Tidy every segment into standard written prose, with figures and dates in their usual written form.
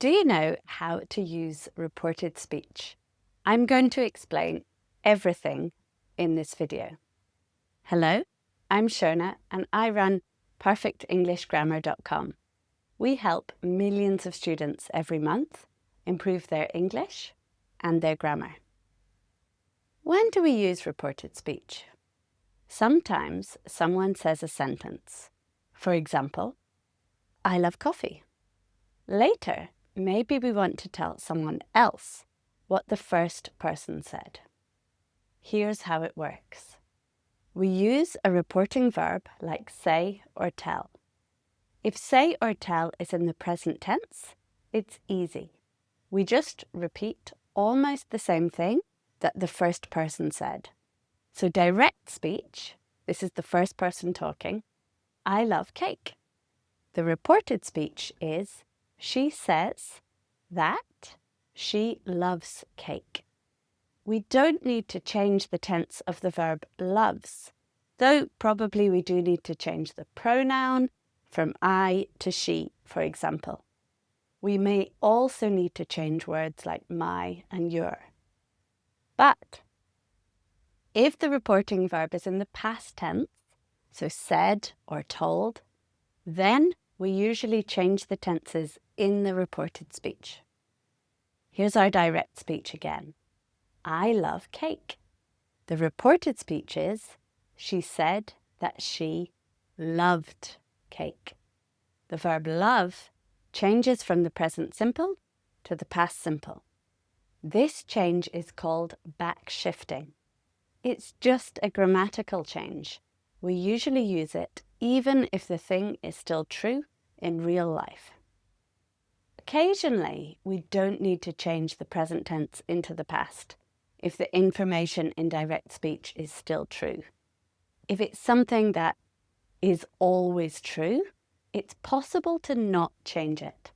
Do you know how to use reported speech? I'm going to explain everything in this video. Hello, I'm Shona and I run perfectenglishgrammar.com. We help millions of students every month improve their English and their grammar. When do we use reported speech? Sometimes someone says a sentence. For example, I love coffee. Later, maybe we want to tell someone else what the first person said. Here's how it works. We use a reporting verb like say or tell. If say or tell is in the present tense, it's easy. We just repeat almost the same thing that the first person said. So direct speech, this is the first person talking, I love cake. The reported speech is she says that she loves cake. We don't need to change the tense of the verb loves, though probably we do need to change the pronoun from I to she, for example. We may also need to change words like my and your. But if the reporting verb is in the past tense, so said or told, then we usually change the tenses in the reported speech. Here's our direct speech again. I love cake. The reported speech is, she said that she loved cake. The verb love changes from the present simple to the past simple. This change is called backshifting. It's just a grammatical change. We usually use it even if the thing is still true in real life. Occasionally, we don't need to change the present tense into the past if the information in direct speech is still true. If it's something that is always true, it's possible to not change it.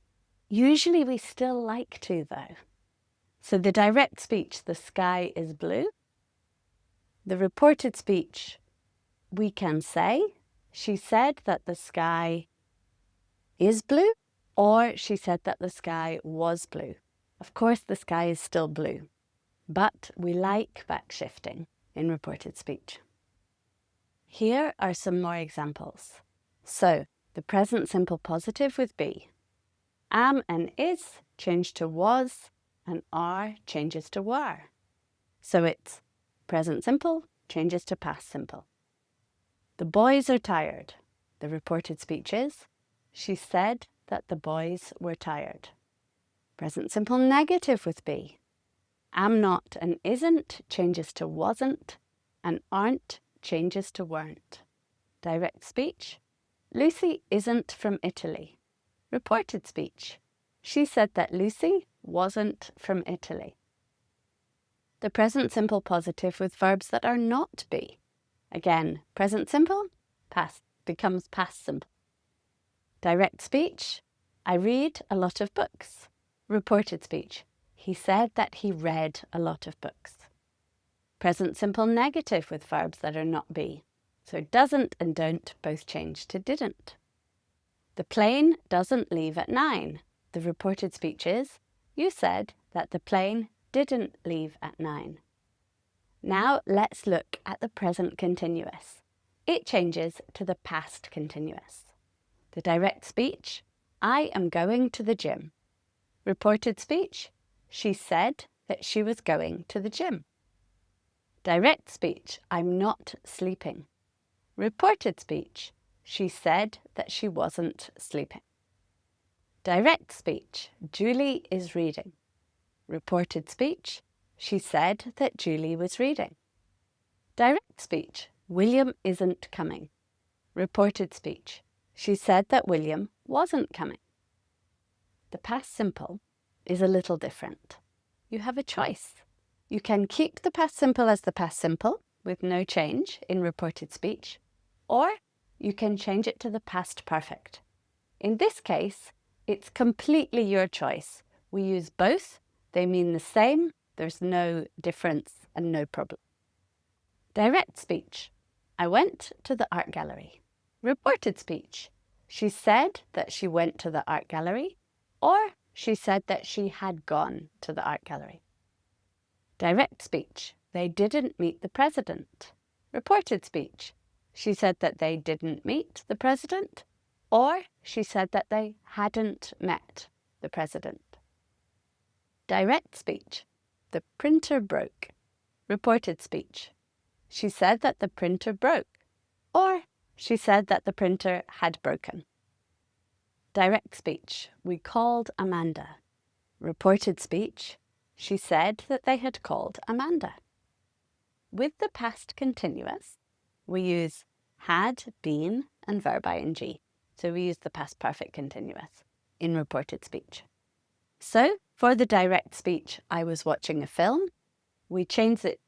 Usually we still like to though. So the direct speech, the sky is blue. The reported speech, we can say, she said that the sky is blue, or she said that the sky was blue. Of course, the sky is still blue, but we like backshifting in reported speech. Here are some more examples. So, the present simple positive with be. Am and is change to was, and are changes to were. So it's present simple changes to past simple. The boys are tired. The reported speech is, she said that the boys were tired. Present simple negative with be. Am not and isn't changes to wasn't, and aren't changes to weren't. Direct speech, Lucy isn't from Italy. Reported speech, she said that Lucy wasn't from Italy. The present simple positive with verbs that are not be. Again, present simple, past becomes past simple. Direct speech, I read a lot of books. Reported speech, he said that he read a lot of books. Present simple negative with verbs that are not be. So doesn't and don't both change to didn't. The plane doesn't leave at 9. The reported speech is, you said that the plane didn't leave at 9. Now let's look at the present continuous. It changes to the past continuous. The direct speech, I am going to the gym. Reported speech, she said that she was going to the gym. Direct speech, I'm not sleeping. Reported speech, she said that she wasn't sleeping. Direct speech, Julie is reading. Reported speech, she said that Julie was reading. Direct speech, William isn't coming. Reported speech, she said that William wasn't coming. The past simple is a little different. You have a choice. You can keep the past simple as the past simple with no change in reported speech, or you can change it to the past perfect. In this case, it's completely your choice. We use both. They mean the same. There's no difference and no problem. Direct speech. I went to the art gallery. Reported speech. She said that she went to the art gallery, or she said that she had gone to the art gallery. Direct speech, they didn't meet the president. Reported speech, she said that they didn't meet the president, or she said that they hadn't met the president. Direct speech, the printer broke. Reported speech, she said that the printer broke, or she said that the printer had broken. Direct speech, we called Amanda. Reported speech, she said that they had called Amanda. With the past continuous, we use had, been, and verb ing. So we use the past perfect continuous in reported speech. So for the direct speech, I was watching a film, we change it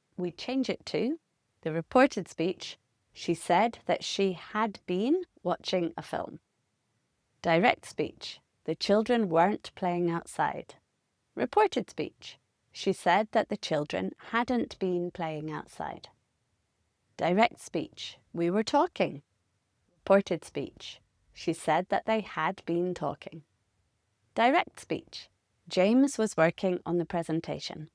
to the reported speech, she said that she had been watching a film. Direct speech, the children weren't playing outside. Reported speech, she said that the children hadn't been playing outside. Direct speech, we were talking. Reported speech, she said that they had been talking. Direct speech, James was working on the presentation.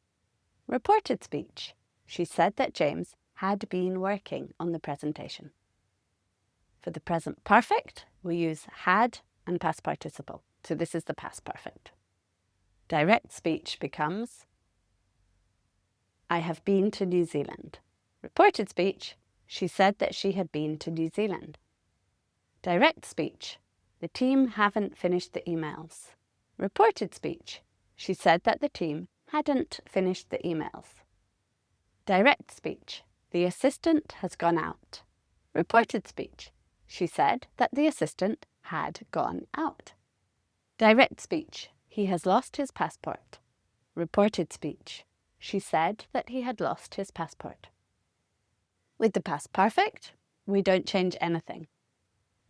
Reported speech, she said that James had been working on the presentation. For the present perfect, we use had and past participle. So this is the past perfect. Direct speech becomes, I have been to New Zealand. Reported speech, she said that she had been to New Zealand. Direct speech, the team haven't finished the emails. Reported speech, she said that the team hadn't finished the emails. Direct speech, the assistant has gone out. Reported speech, she said that the assistant had gone out. Direct speech, he has lost his passport. Reported speech, she said that he had lost his passport. With the past perfect, we don't change anything.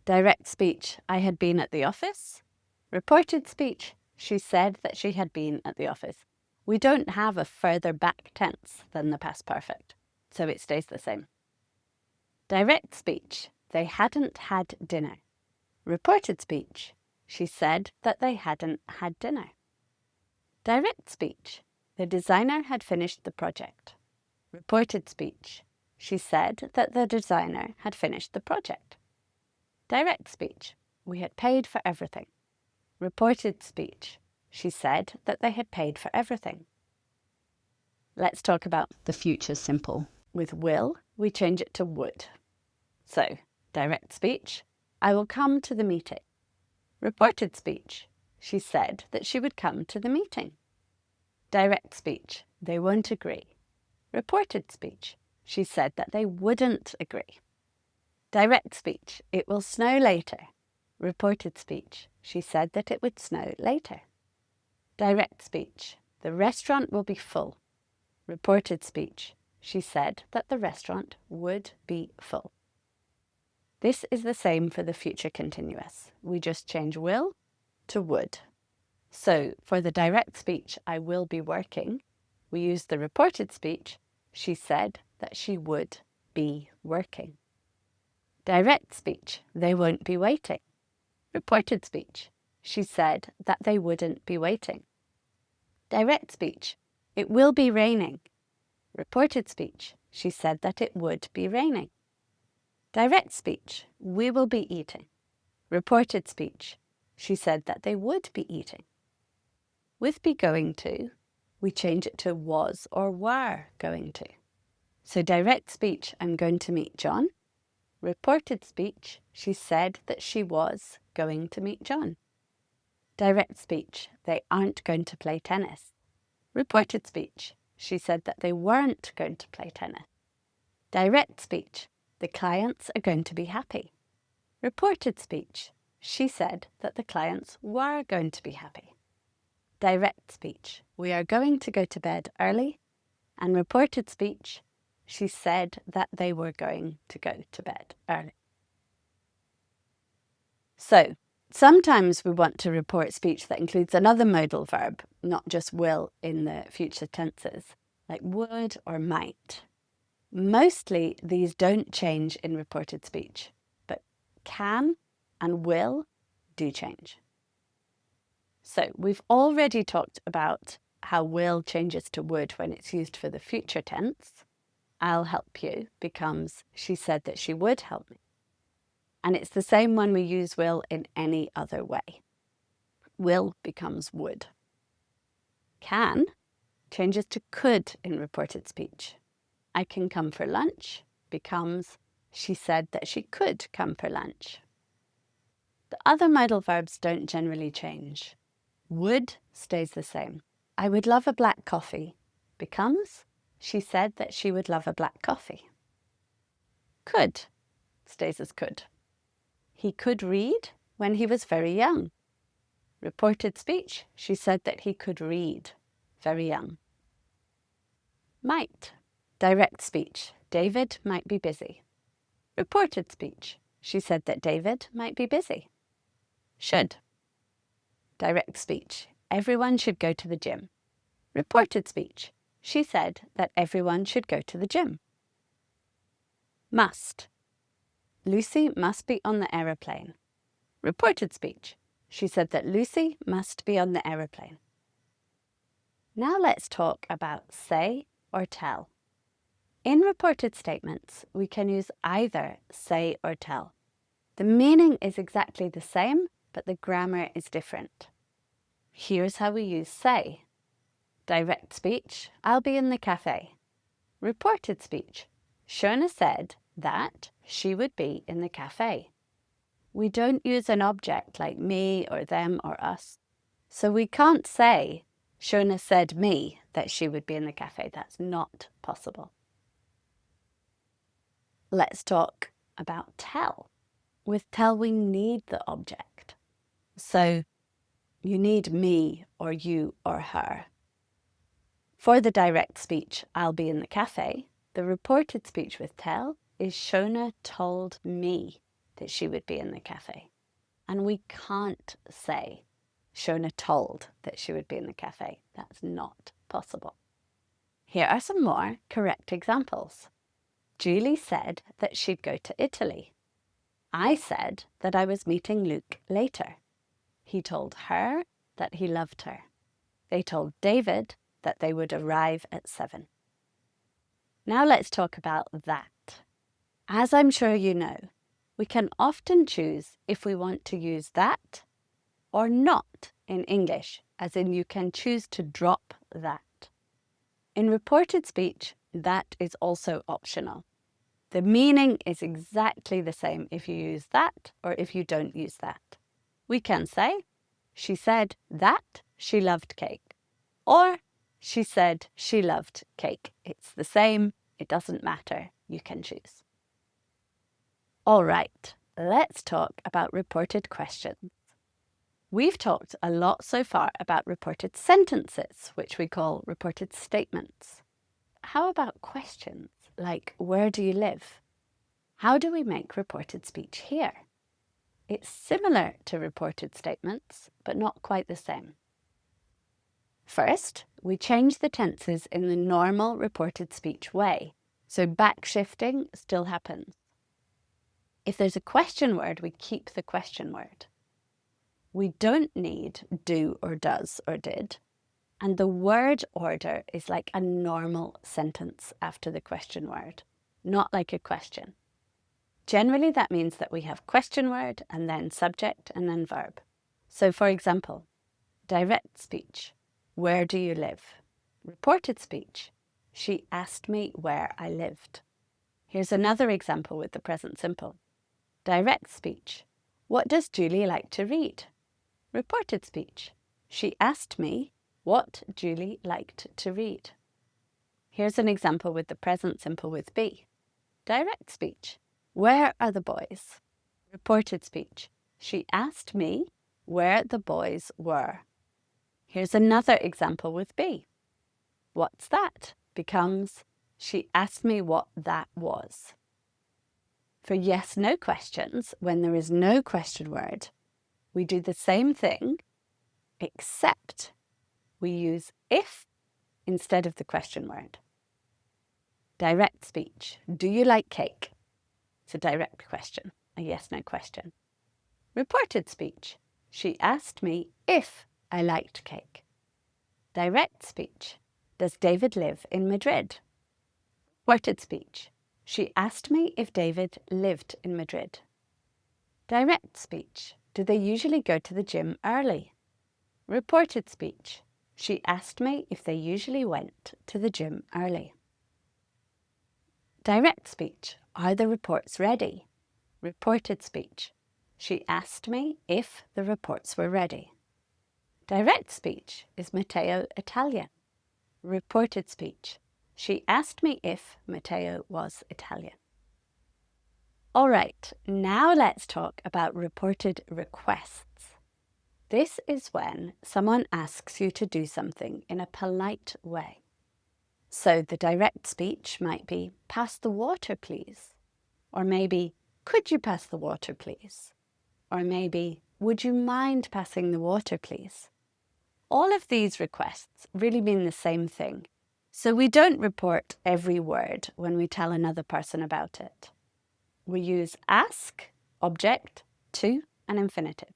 Direct speech, I had been at the office. Reported speech, she said that she had been at the office. We don't have a further back tense than the past perfect, so it stays the same. Direct speech, they hadn't had dinner. Reported speech, she said that they hadn't had dinner. Direct speech, the designer had finished the project. Reported speech, she said that the designer had finished the project. Direct speech, we had paid for everything. Reported speech, she said that they had paid for everything. Let's talk about the future simple. With will, we change it to would. So, direct speech, I will come to the meeting. Reported speech, she said that she would come to the meeting. Direct speech, they won't agree. Reported speech, she said that they wouldn't agree. Direct speech, it will snow later. Reported speech, she said that it would snow later. Direct speech, the restaurant will be full. Reported speech, she said that the restaurant would be full. This is the same for the future continuous. We just change will to would. So for the direct speech, I will be working, we use the reported speech, she said that she would be working. Direct speech, they won't be waiting. Reported speech, she said that they wouldn't be waiting. Direct speech, it will be raining. Reported speech, she said that it would be raining. Direct speech, we will be eating. Reported speech, she said that they would be eating. With be going to, we change it to was or were going to. So direct speech, I'm going to meet John. Reported speech, she said that she was going to meet John. Direct speech, they aren't going to play tennis. Reported speech, she said that they weren't going to play tennis. Direct speech, the clients are going to be happy. Reported speech, she said that the clients were going to be happy. Direct speech, we are going to go to bed early. And reported speech, she said that they were going to go to bed early. So, sometimes we want to report speech that includes another modal verb, not just will in the future tenses, like would or might. Mostly these don't change in reported speech, but can and will do change. So we've already talked about how will changes to would when it's used for the future tense. I'll help you becomes she said that she would help me. And it's the same when we use will in any other way. Will becomes would. Can changes to could in reported speech. I can come for lunch becomes she said that she could come for lunch. The other modal verbs don't generally change. Would stays the same. I would love a black coffee becomes she said that she would love a black coffee. Could stays as could. He could read when he was very young. Reported speech, she said that he could read very young. Might. Direct speech, David might be busy. Reported speech, she said that David might be busy. Should. Direct speech, everyone should go to the gym. Reported speech, she said that everyone should go to the gym. Must. Lucy must be on the aeroplane. Reported speech, she said that Lucy must be on the aeroplane. Now let's talk about say or tell. In reported statements, we can use either say or tell. The meaning is exactly the same, but the grammar is different. Here's how we use say. Direct speech, I'll be in the cafe. Reported speech, Shona said that she would be in the cafe. We don't use an object like me or them or us. So we can't say, Shona said me that she would be in the cafe. That's not possible. Let's talk about tell. With tell, we need the object. So you need me or you or her. For the direct speech, I'll be in the cafe, the reported speech with tell is Shona told me that she would be in the cafe. And we can't say Shona told that she would be in the cafe. That's not possible. Here are some more correct examples. Julie said that she'd go to Italy. I said that I was meeting Luke later. He told her that he loved her. They told David that they would arrive at 7. Now let's talk about that. As I'm sure you know, we can often choose if we want to use that or not in English, as in you can choose to drop that. In reported speech, that is also optional. The meaning is exactly the same if you use that or if you don't use that. We can say, she said that she loved cake, or she said she loved cake. It's the same, it doesn't matter, you can choose. All right, let's talk about reported questions. We've talked a lot so far about reported sentences, which we call reported statements. How about questions like, where do you live? How do we make reported speech here? It's similar to reported statements, but not quite the same. First, we change the tenses in the normal reported speech way, so backshifting still happens. If there's a question word, we keep the question word. We don't need do or does or did, and the word order is like a normal sentence after the question word, not like a question. Generally, that means that we have question word and then subject and then verb. So for example, direct speech, where do you live? Reported speech, she asked me where I lived. Here's another example with the present simple. Direct speech, what does Julie like to read? Reported speech, she asked me what Julie liked to read. Here's an example with the present simple with be. Direct speech, where are the boys? Reported speech, she asked me where the boys were. Here's another example with be. What's that? Becomes, she asked me what that was. For yes/no questions, when there is no question word, we do the same thing, except we use if instead of the question word. Direct speech, do you like cake? It's a direct question, a yes/no question. Reported speech, she asked me if I liked cake. Direct speech. Does David live in Madrid? Reported speech. She asked me if David lived in Madrid. Direct speech. Do they usually go to the gym early? Reported speech. She asked me if they usually went to the gym early. Direct speech. Are the reports ready? Reported speech. She asked me if the reports were ready. Direct speech. Is Matteo Italian? Reported speech. She asked me if Matteo was Italian. All right, now let's talk about reported requests. This is when someone asks you to do something in a polite way. So the direct speech might be, pass the water, please. Or maybe, could you pass the water, please? Or maybe, would you mind passing the water, please? All of these requests really mean the same thing. So we don't report every word when we tell another person about it. We use ask, object, to, and infinitive.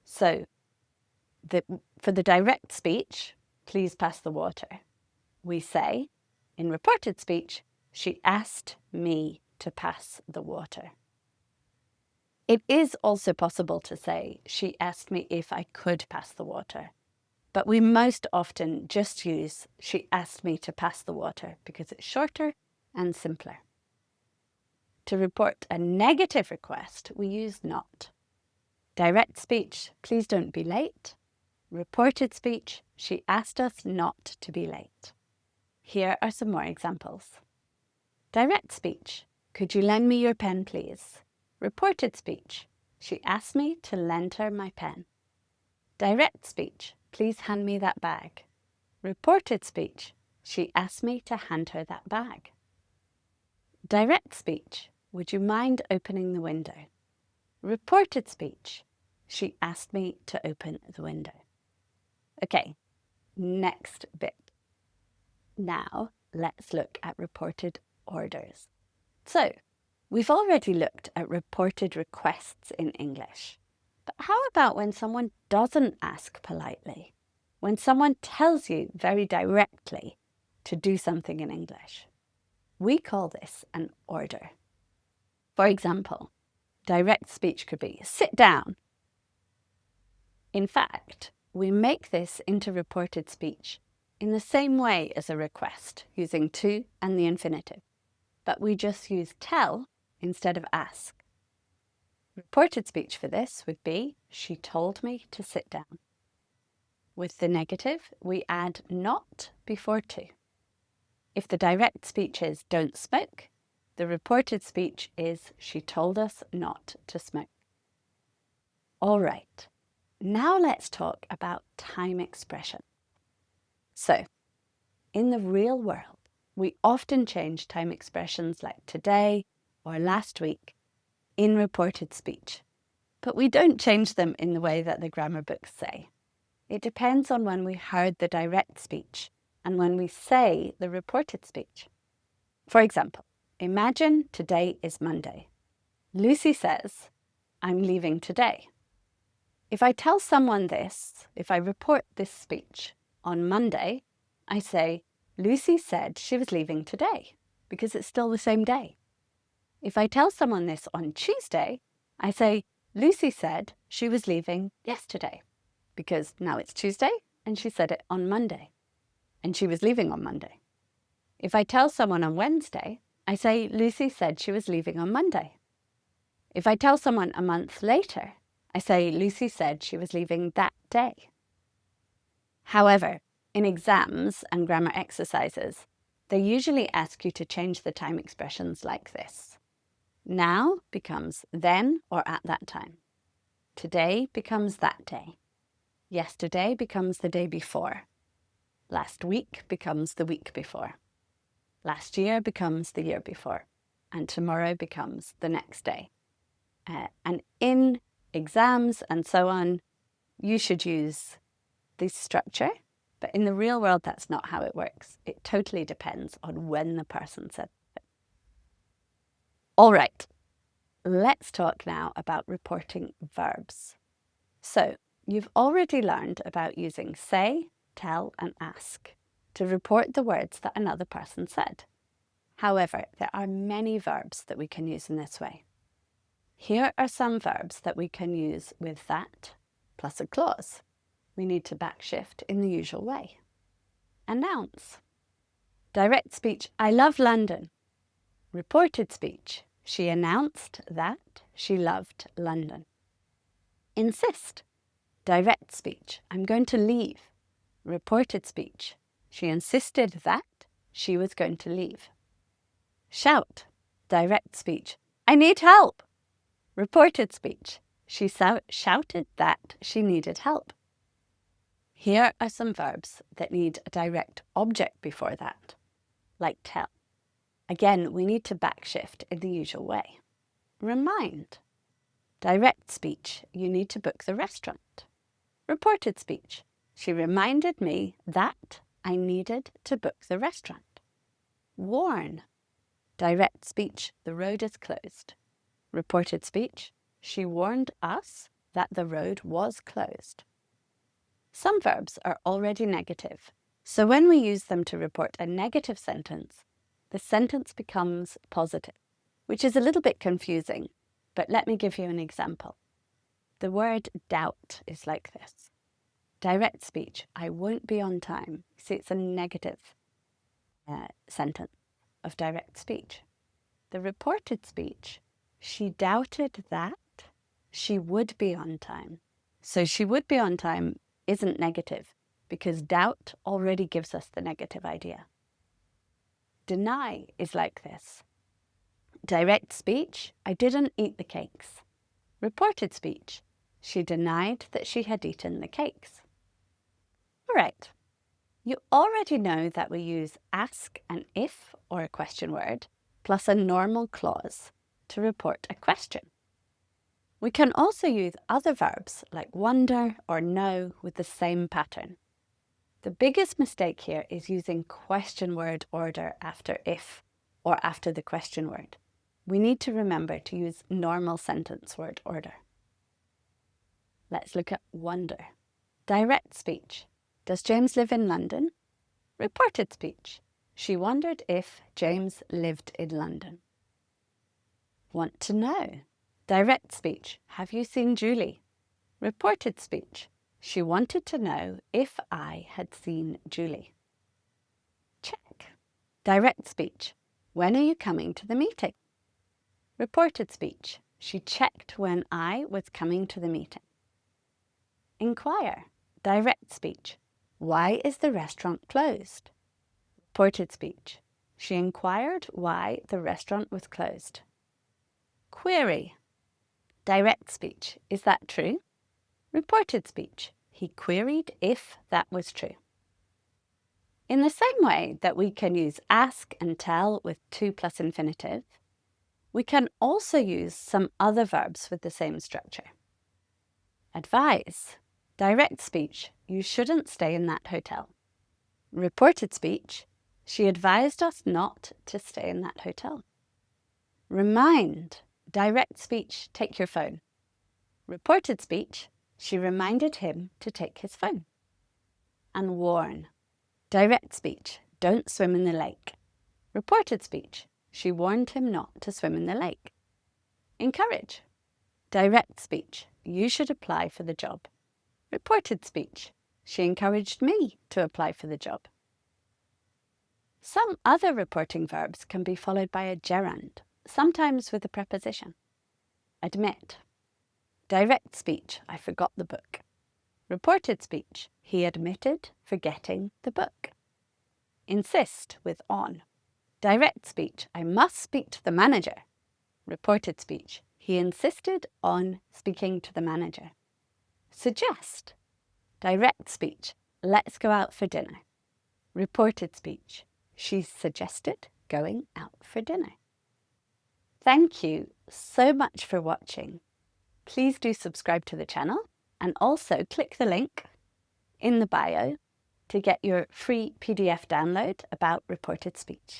So for the direct speech, please pass the water, we say, in reported speech, she asked me to pass the water. It is also possible to say, she asked me if I could pass the water. But we most often just use, she asked me to pass the water, because it's shorter and simpler. To report a negative request, we use not. Direct speech, please don't be late. Reported speech, she asked us not to be late. Here are some more examples. Direct speech, could you lend me your pen, please? Reported speech, she asked me to lend her my pen. Direct speech, please hand me that bag. Reported speech, she asked me to hand her that bag. Direct speech, would you mind opening the window? Reported speech, she asked me to open the window. Okay, next bit. Now let's look at reported orders. So, we've already looked at reported requests in English. But how about when someone doesn't ask politely? When someone tells you very directly to do something in English? We call this an order. For example, direct speech could be, sit down. In fact, we make this into reported speech in the same way as a request, using to and the infinitive. But we just use tell instead of ask. Reported speech for this would be, she told me to sit down. With the negative, we add not before to. If the direct speech is don't smoke, the reported speech is she told us not to smoke. All right, now let's talk about time expression. So, in the real world, we often change time expressions like today or last week in reported speech, but we don't change them in the way that the grammar books say. It depends on when we heard the direct speech and when we say the reported speech. For example, imagine today is Monday. Lucy says, I'm leaving today. If I tell someone this, if I report this speech on Monday, I say, Lucy said she was leaving today, because it's still the same day. If I tell someone this on Tuesday, I say, Lucy said she was leaving yesterday, because now it's Tuesday and she said it on Monday, and she was leaving on Monday. If I tell someone on Wednesday, I say, Lucy said she was leaving on Monday. If I tell someone a month later, I say, Lucy said she was leaving that day. However, in exams and grammar exercises, they usually ask you to change the time expressions like this. Now becomes then or at that time. Today becomes that day. Yesterday becomes the day before. Last week becomes the week before. Last year becomes the year before. And tomorrow becomes the next day. And in exams and so on, you should use this structure. But in the real world, that's not how it works. It totally depends on when the person said it. All right, let's talk now about reporting verbs. So You've already learned about using say, tell, and ask to report the words that another person said. However, there are many verbs that we can use in this way. Here are some verbs that we can use with that plus a clause. We need to backshift in the usual way. Announce. Direct speech, I love London. Reported speech, she announced that she loved London. Insist. Direct speech, I'm going to leave. Reported speech, she insisted that she was going to leave. Shout. Direct speech, I need help. Reported speech, she shouted that she needed help. Here are some verbs that need a direct object before that, like tell. Again, we need to backshift in the usual way. Remind. Direct speech, you need to book the restaurant. Reported speech, she reminded me that I needed to book the restaurant. Warn. Direct speech, the road is closed. Reported speech, she warned us that the road was closed. Some verbs are already negative, so when we use them to report a negative sentence, the sentence becomes positive, which is a little bit confusing, but let me give you an example. The word doubt is like this. Direct speech, I won't be on time. See, it's a negative sentence of direct speech. The reported speech, she doubted that she would be on time. So she would be on time isn't negative because doubt already gives us the negative idea. Deny is like this. Direct speech, I didn't eat the cakes. Reported speech, she denied that she had eaten the cakes. All right, you already know that we use ask an if or a question word plus a normal clause to report a question. We can also use other verbs like wonder or know with the same pattern. The biggest mistake here is using question word order after if or after the question word. We need to remember to use normal sentence word order. Let's look at wonder. Direct speech. Does James live in London? Reported speech. She wondered if James lived in London. Want to know. Direct speech. Have you seen Julie? Reported speech. She wanted to know if I had seen Julie. Check. Direct speech. When are you coming to the meeting? Reported speech. She checked when I was coming to the meeting. Inquire. Direct speech. Why is the restaurant closed? Reported speech. She inquired why the restaurant was closed. Query. Direct speech. Is that true? Reported speech. He queried if that was true. In the same way that we can use ask and tell with to plus infinitive, we can also use some other verbs with the same structure. Advise. Direct speech. You shouldn't stay in that hotel. Reported speech. She advised us not to stay in that hotel. Remind. Direct speech. Take your phone. Reported speech. She reminded him to take his phone. And warn. Direct speech. Don't swim in the lake. Reported speech. She warned him not to swim in the lake. Encourage. Direct speech. You should apply for the job. Reported speech. She encouraged me to apply for the job. Some other reporting verbs can be followed by a gerund, sometimes with a preposition. Admit. Direct speech. I forgot the book. Reported speech. He admitted forgetting the book. Insist with on. Direct speech. I must speak to the manager. Reported speech. He insisted on speaking to the manager. Suggest. Direct speech. Let's go out for dinner. Reported speech. She suggested going out for dinner. Thank you so much for watching. Please do subscribe to the channel and also click the link in the bio to get your free PDF download about reported speech.